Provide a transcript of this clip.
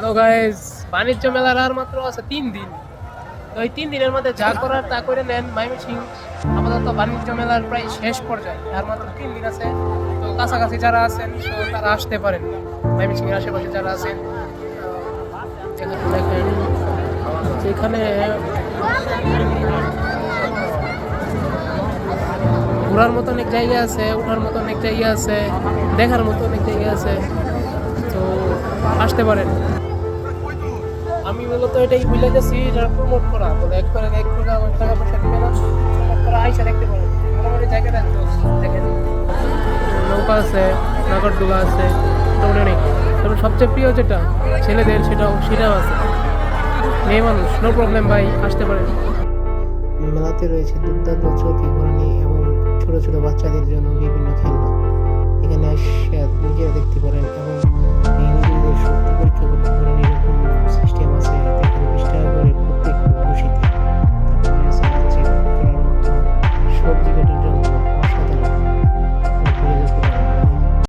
তো গাইস, বাণিজ্য মেলার আর মাত্র আছে 3 দিন। তো এই 3 দিনের মধ্যে যা করার তা করে নেন। ময়মনসিংহ আপাতত বাণিজ্য মেলার প্রায় শেষ পর্যায়ে, আর মাত্র 3 দিন আছে। তো কাছাকাছি যারা আছেন তো তারা আসতে পারেন, ময়মনসিংহের আশেপাশে যারা আছেন। এখানে দেখেন, এখানে ঘোরার মতো অনেক জায়গা আছে, ওঠার মতো অনেক জায়গা আছে, দেখার মতো অনেক জায়গা আছে। তো আসতে পারেন। আমি মূলত এটাই ভুলে গেছি, এটা প্রমোট করা বলে একবারে টাকা পয়সা দিবে না, প্রমোট করা আইসা দেখতে পারেন। মোটামুটি জায়গাটা দেখেন, নৌকা আছে, নাগরদোলা আছে, মোটামুটি অনেক। তবে সবচেয়ে প্রিয় যেটা ছেলেদের, সেটাও আছে। মেয়ে মানুষ নো প্রবলেম ভাই, আসতে পারেন। মেলাতে রয়েছে দুর্দান্ত চৌকি ঘোরানি এবং ছোট ছোট বাচ্চাদের জন্য বিভিন্ন খেলনা। এখানে এসে নিজেরা দেখতে পারেন এবং